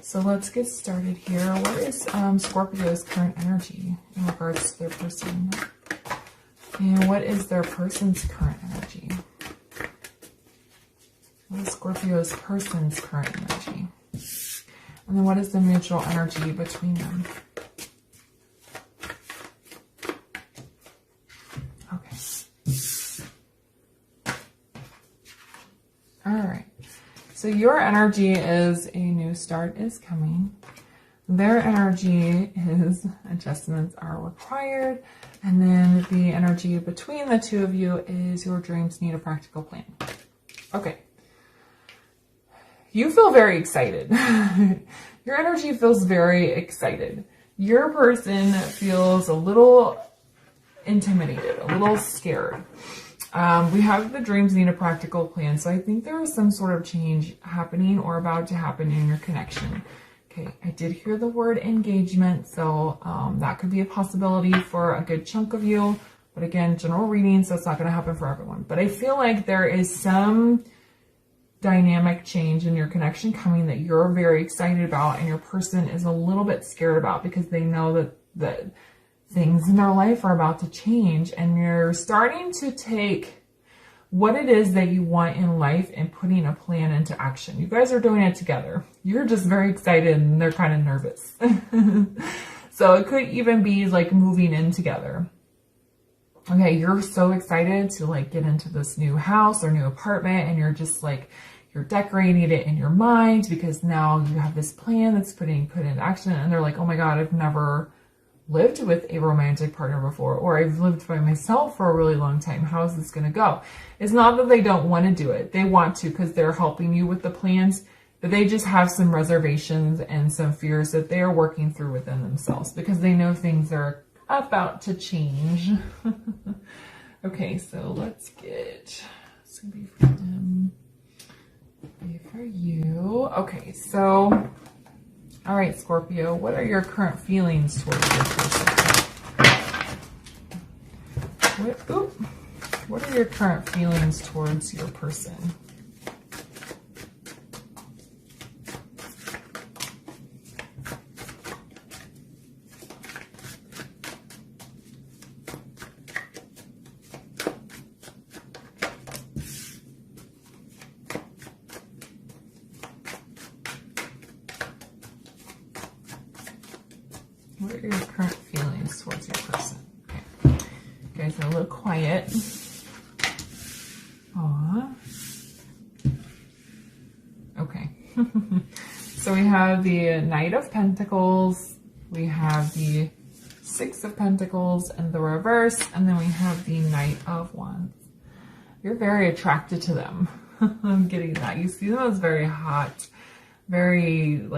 So let's get started here. What is Scorpio's current energy in regards to their person? And what is their person's current energy? What is Scorpio's person's current energy? And then what is the mutual energy between them? Okay. All right. So your energy is a new start is coming. Their energy is adjustments are required. And then the energy between the two of you is your dreams need a practical plan. Okay. You feel very excited. Your energy feels very excited. Your person feels a little intimidated, a little scared. We have the dreams need a practical plan. So I think there is some sort of change happening or about to happen in your connection. Okay, I did hear the word engagement. So that could be a possibility for a good chunk of you. But again, general reading, so it's not going to happen for everyone. But I feel like there is some dynamic change in your connection coming that you're very excited about and your person is a little bit scared about because they know that things in their life are about to change, and you're starting to take what it is that you want in life and putting a plan into action. You guys are doing it together. You're just very excited and they're kind of nervous. So it could even be like moving in together. Okay, you're so excited to like get into this new house or new apartment, and you're just like, you're decorating it in your mind because now you have this plan that's put into action, and they're like, oh my God, I've never lived with a romantic partner before, or I've lived by myself for a really long time. How is this going to go? It's not that they don't want to do it. They want to because they're helping you with the plans, but they just have some reservations and some fears that they are working through within themselves because they know things are about to change. Okay, so let's get, it's gonna be for them, be for you. Okay, so, all right, Scorpio, what are your current feelings towards your person? What are your current feelings towards your person? What are your current feelings towards your person? Okay. You guys are a little quiet. Aw. Okay. So we have the Knight of Pentacles. We have the Six of Pentacles in the reverse. And then we have the Knight of Wands. You're very attracted to them. I'm getting that. You see them as very hot. Very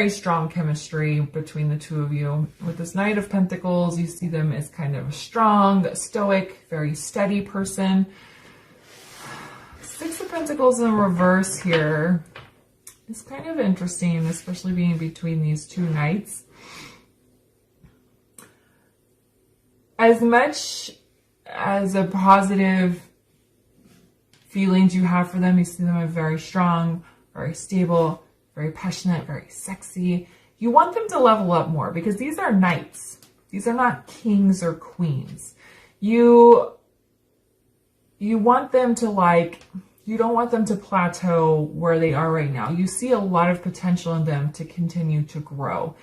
strong chemistry between the two of you. With this Knight of Pentacles, you see them as kind of a strong, stoic, very steady person. Six of Pentacles in reverse here is kind of interesting, especially being between these two knights. As much as a positive feelings you have for them, you see them as very strong, very stable, very passionate, very sexy. You want them to level up more because these are knights. These are not kings or queens. You want them to you don't want them to plateau where they are right now. You see a lot of potential in them to continue to grow.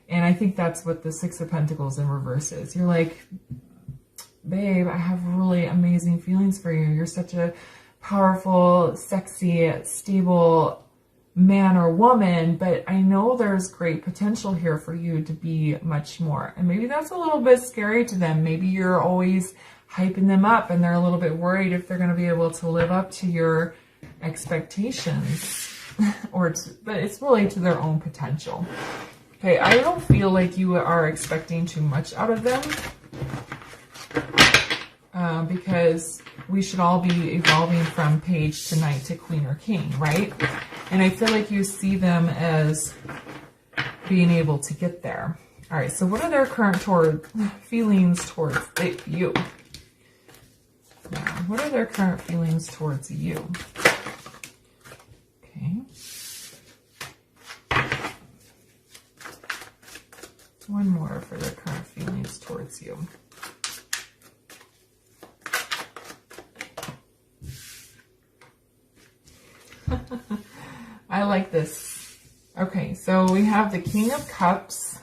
And I think that's what the Six of Pentacles in reverse is. You're like, babe, I have really amazing feelings for you. You're such a powerful, sexy, stable man or woman, but I know there's great potential here for you to be much more. And maybe that's a little bit scary to them. Maybe you're always hyping them up and they're a little bit worried if they're going to be able to live up to your expectations but it's really to their own potential. Okay, I don't feel like you are expecting too much out of them because we should all be evolving from page to knight to queen or king, right? And I feel like you see them as being able to get there. All right, so what are their current feelings towards you? Now, what are their current feelings towards you? Okay. one more for their current feelings towards you. I like this. Okay, so we have the King of Cups.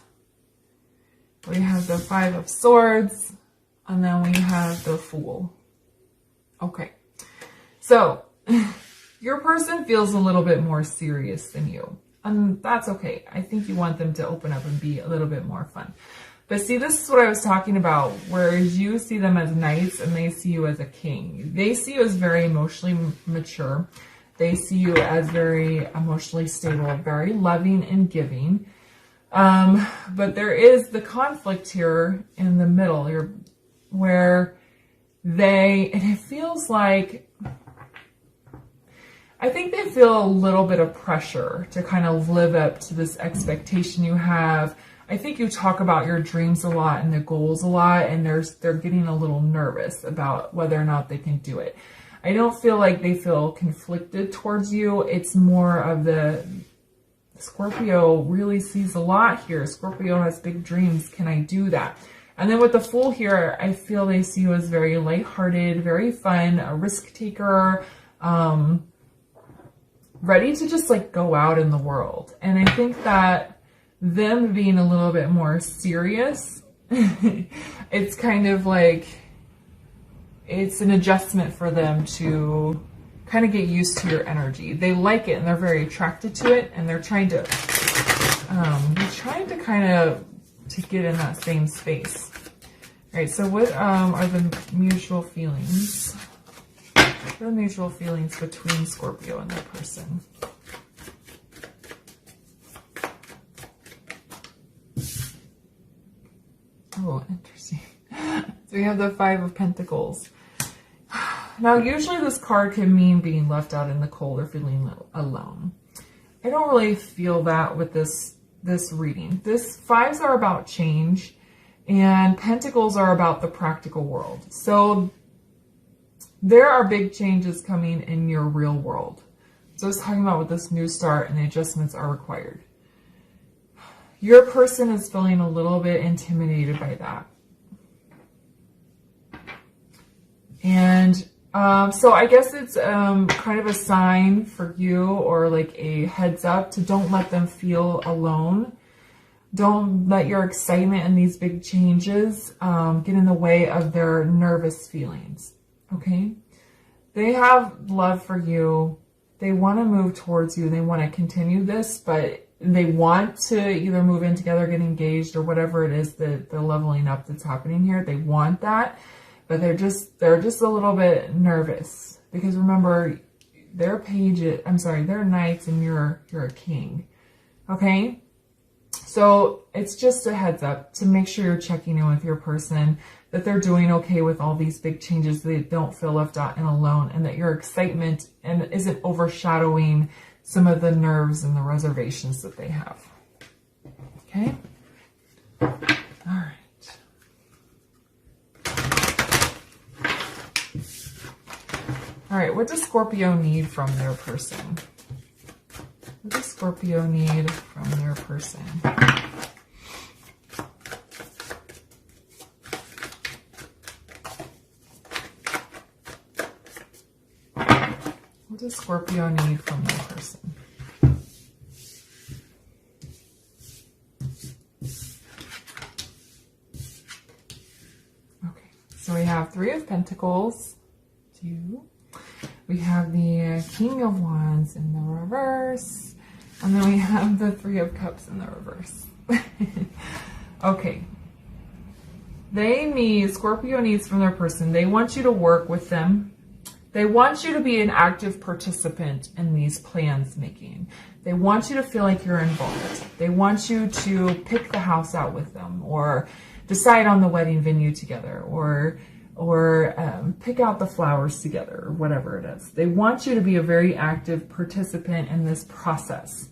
We have the Five of Swords. And then we have the Fool. Okay. So, your person feels a little bit more serious than you. And that's okay. I think you want them to open up and be a little bit more fun. But see, this is what I was talking about, whereas you see them as knights and they see you as a king. They see you as very emotionally mature. They see you as very emotionally stable, very loving and giving. But there is the conflict here in the middle where and it feels like, I think they feel a little bit of pressure to kind of live up to this expectation you have. I think you talk about your dreams a lot and the goals a lot, and they're getting a little nervous about whether or not they can do it. I don't feel like they feel conflicted towards you. It's more of the Scorpio really sees a lot here. Scorpio has big dreams. Can I do that? And then with the Fool here, I feel they see you as very lighthearted, very fun, a risk taker, ready to just like go out in the world. And I think that them being a little bit more serious, it's kind of like, it's an adjustment for them to kind of get used to your energy. They like it and they're very attracted to it, and they're trying to kind of to get in that same space. All right, so what are the mutual feelings? What are the mutual feelings between Scorpio and their person? Oh, interesting. So we have the Five of Pentacles. Now, usually this card can mean being left out in the cold or feeling alone. I don't really feel that with this reading. Fives are about change, and Pentacles are about the practical world. So there are big changes coming in your real world. So I was talking about with this new start, and the adjustments are required. Your person is feeling a little bit intimidated by that. And so I guess it's kind of a sign for you, or like a heads up to don't let them feel alone. Don't let your excitement and these big changes get in the way of their nervous feelings. Okay? They have love for you. They want to move towards you. They want to continue this, but they want to either move in together, get engaged, or whatever it is that the leveling up that's happening here. They want that. But they're just a little bit nervous, because remember, they're knights and you're a king. Okay? So it's just a heads up to make sure you're checking in with your person, that they're doing okay with all these big changes, they don't feel left out and alone, and that your excitement isn't overshadowing some of the nerves and the reservations that they have. Okay? All right. All right, what does Scorpio need from their person? What does Scorpio need from their person? What does Scorpio need from their person? Okay, so we have Three of Pentacles, 2. We have the King of Wands in the reverse. And then we have the Three of Cups in the reverse. Okay. Scorpio needs from their person, they want you to work with them. They want you to be an active participant in these plans making. They want you to feel like you're involved. They want you to pick the house out with them, or decide on the wedding venue together, or pick out the flowers together, or whatever it is. They want you to be a very active participant in this process.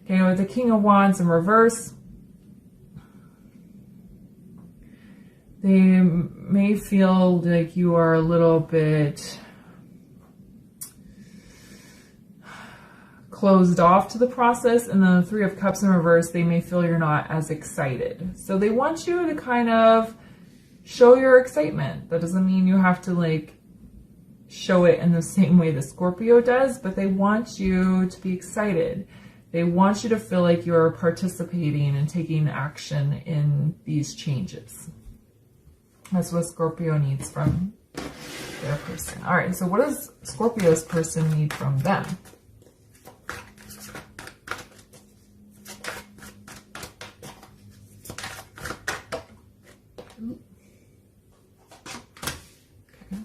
Okay, with the King of Wands in reverse, they may feel like you are a little bit closed off to the process. And then the Three of Cups in reverse, they may feel you're not as excited. So they want you to kind of show your excitement. That doesn't mean you have to like show it in the same way the Scorpio does, but they want you to be excited. They want you to feel like you're participating and taking action in these changes. That's what Scorpio needs from their person. All right, so what does Scorpio's person need from them? Okay.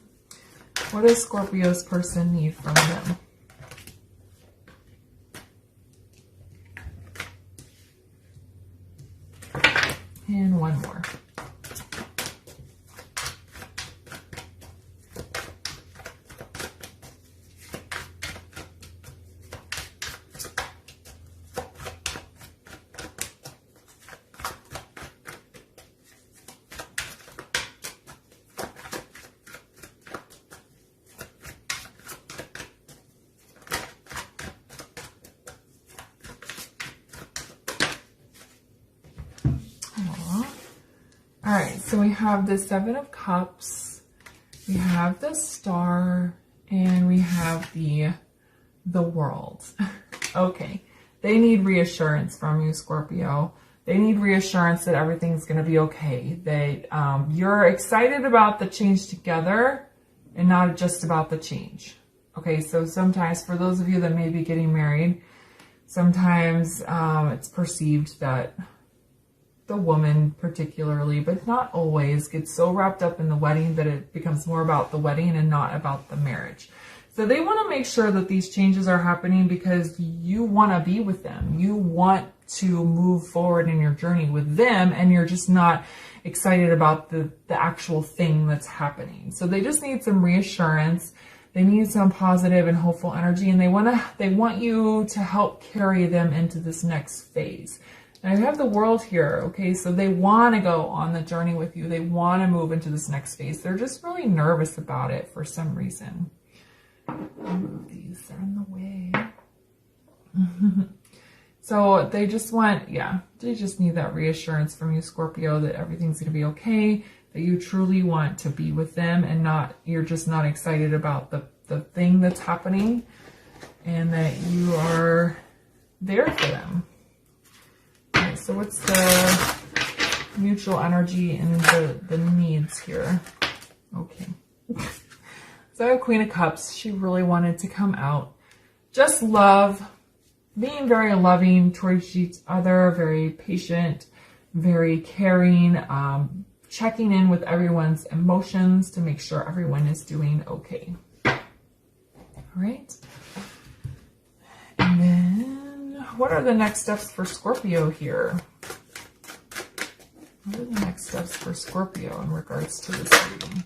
What does Scorpio's person need from them? And one more. All right, so we have the Seven of Cups, we have the Star, and we have the World. Okay, they need reassurance from you, Scorpio. They need reassurance that everything's going to be okay, that you're excited about the change together and not just about the change. Okay, so sometimes for those of you that may be getting married, sometimes it's perceived that the woman particularly, but not always, gets so wrapped up in the wedding that it becomes more about the wedding and not about the marriage. So they want to make sure that these changes are happening because you want to be with them. You want to move forward in your journey with them, and you're just not excited about the actual thing that's happening. So they just need some reassurance. They need some positive and hopeful energy, and they want you to help carry them into this next phase. Now you have the World here, okay? So they want to go on the journey with you. They want to move into this next phase. They're just really nervous about it for some reason. These are in the way. So they just want, they just need that reassurance from you, Scorpio, that everything's going to be okay, that you truly want to be with them and you're just not excited about the thing that's happening, and that you are there for them. Okay, so what's the mutual energy and the needs here? Okay. So I have Queen of Cups. She really wanted to come out. Just love, being very loving towards each other, very patient, very caring, checking in with everyone's emotions to make sure everyone is doing okay. All right. And then what are the next steps for Scorpio here? What are the next steps for Scorpio in regards to this reading?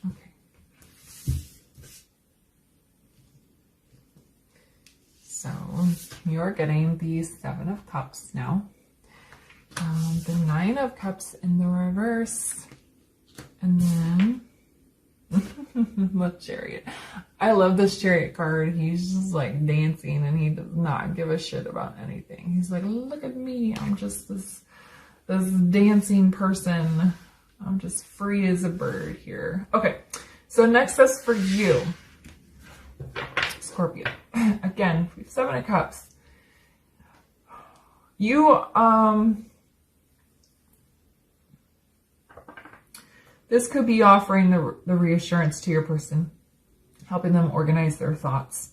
Okay. So you're getting the Seven of Cups now. The Nine of Cups in the reverse. And then the Chariot. I love this Chariot card. He's just like dancing and he does not give a shit about anything. He's like, look at me. I'm just this dancing person. I'm just free as a bird here. Okay. So next is for you, Scorpio. Again, we have Seven of Cups. You, this could be offering the reassurance to your person, helping them organize their thoughts.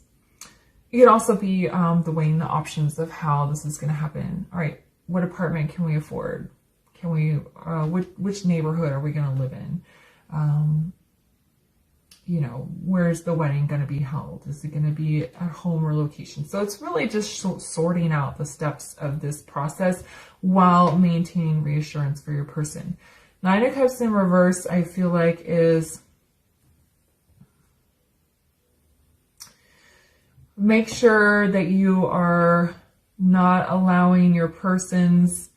It could also be the weighing the options of how this is going to happen. All right, what apartment can we afford? Can we, which neighborhood are we going to live in? You know, where's the wedding going to be held? Is it going to be at home or location? So it's really just sorting out the steps of this process while maintaining reassurance for your person. Nine of Cups in reverse, I feel like, is make sure that you are not allowing your person's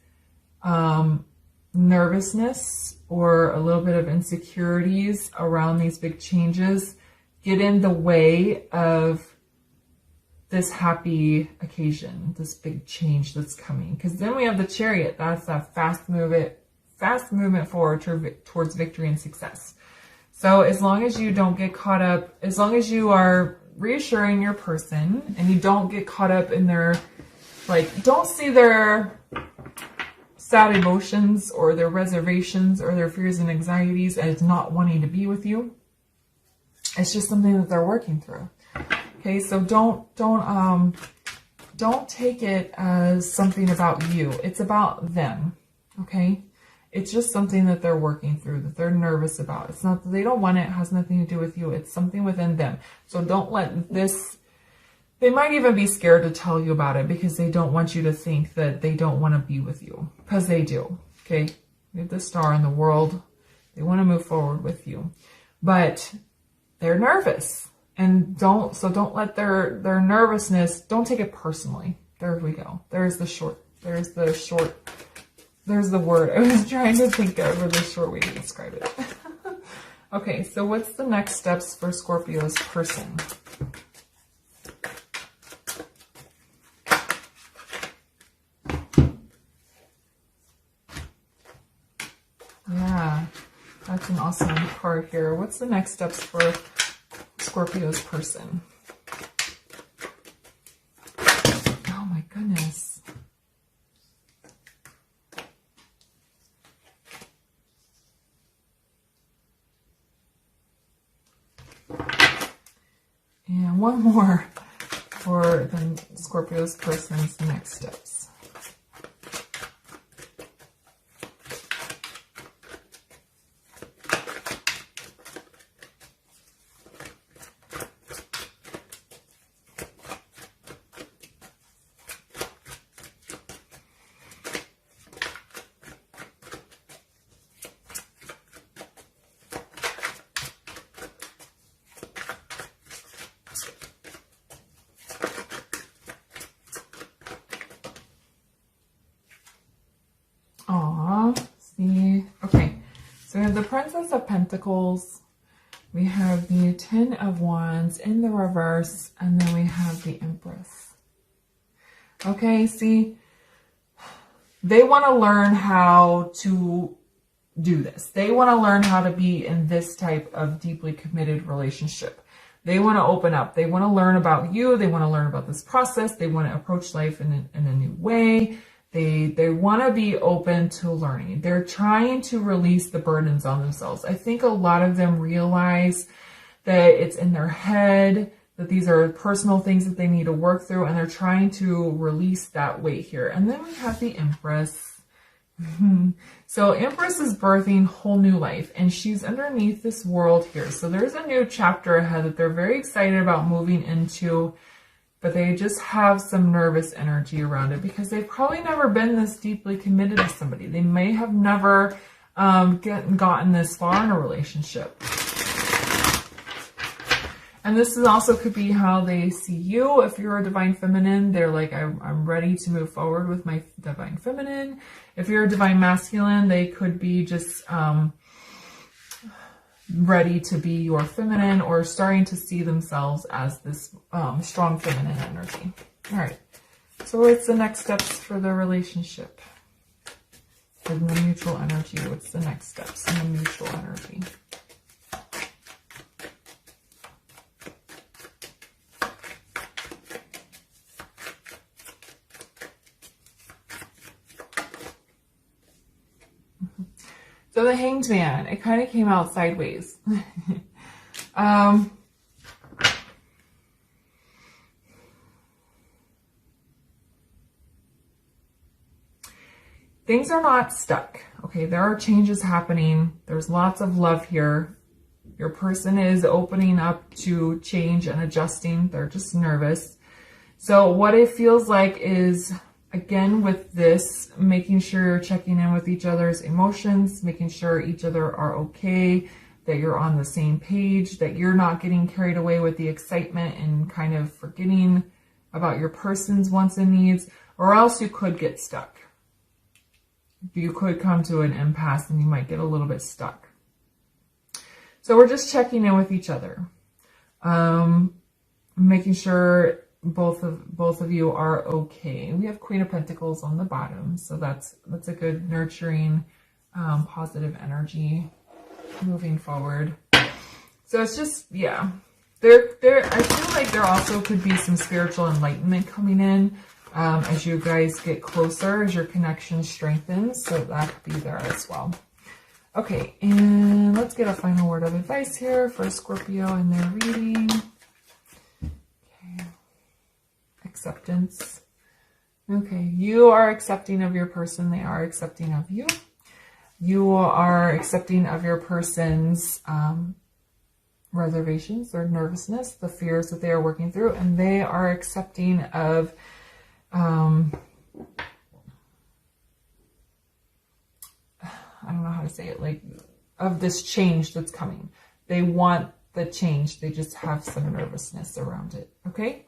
nervousness or a little bit of insecurities around these big changes get in the way of this happy occasion, this big change that's coming. Because then we have the Chariot. That's that fast movement forward towards victory and success. So as long as you don't get caught up, as long as you are reassuring your person and you don't get caught up in their, like, don't see their sad emotions or their reservations or their fears and anxieties as not wanting to be with you. It's just something that they're working through. Okay, so don't take it as something about you. It's about them. Okay, it's just something that they're working through, that they're nervous about. It's not that they don't want it. It has nothing to do with you. It's something within them. So don't let this. They might even be scared to tell you about it because they don't want you to think that they don't want to be with you, because they do. Okay, we have the Star in the world. They want to move forward with you, but they're nervous. And don't let their nervousness, don't take it personally. There we go. There's the word I was trying to think of, or the short way to describe it. Okay, so what's the next steps for Scorpio's person? Yeah, that's an awesome card here. What's the next steps for Scorpio's person? Oh my goodness. And one more for the Scorpio's person's next steps. Okay, so we have the Princess of Pentacles, we have the Ten of Wands in the reverse, and then we have the Empress. Okay, see, they want to learn how to do this. They want to learn how to be in this type of deeply committed relationship. They want to open up. They want to learn about you. They want to learn about this process. They want to approach life in a new way. They want to be open to learning. They're trying to release the burdens on themselves. I think a lot of them realize that it's in their head, that these are personal things that they need to work through, and they're trying to release that weight here. And then we have the Empress. So Empress is birthing whole new life, and she's underneath this world here. So there's a new chapter ahead that they're very excited about moving into, but they just have some nervous energy around it because they've probably never been this deeply committed to somebody. They may have never gotten this far in a relationship. And this is also could be how they see you. If you're a Divine Feminine, they're like, I'm ready to move forward with my Divine Feminine. If you're a Divine Masculine, they could be just ready to be your feminine, or starting to see themselves as this strong feminine energy. All right. So what's the next steps for the relationship? In the mutual energy, what's the next steps in the mutual energy? So the Hanged Man, it kind of came out sideways. Things are not stuck. Okay, there are changes happening. There's lots of love here. Your person is opening up to change and adjusting. They're just nervous. So what it feels like is, again, with this, making sure you're checking in with each other's emotions, making sure each other are okay, that you're on the same page, that you're not getting carried away with the excitement and kind of forgetting about your person's wants and needs, or else you could get stuck. You could come to an impasse and you might get a little bit stuck. So we're just checking in with each other, making sure both of you are okay. We have Queen of Pentacles on the bottom, so that's a good nurturing, positive energy moving forward. So it's just, yeah, I feel like there also could be some spiritual enlightenment coming in as you guys get closer, as your connection strengthens. So that could be there as well. Okay, and let's get a final word of advice here for Scorpio in their reading. Okay, acceptance. Okay, you are accepting of your person. They are accepting of you. You are accepting of your person's reservations or nervousness, the fears that they are working through, and they are accepting of I don't know how to say it, like, of this change that's coming. They want the change. They just have some nervousness around it. Okay?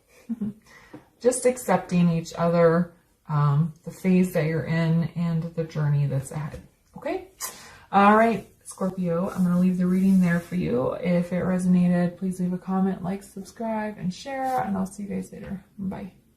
Just accepting each other, the phase that you're in, and the journey that's ahead. Okay? All right, Scorpio, I'm going to leave the reading there for you. If it resonated, please leave a comment, like, subscribe, and share, and I'll see you guys later. Bye.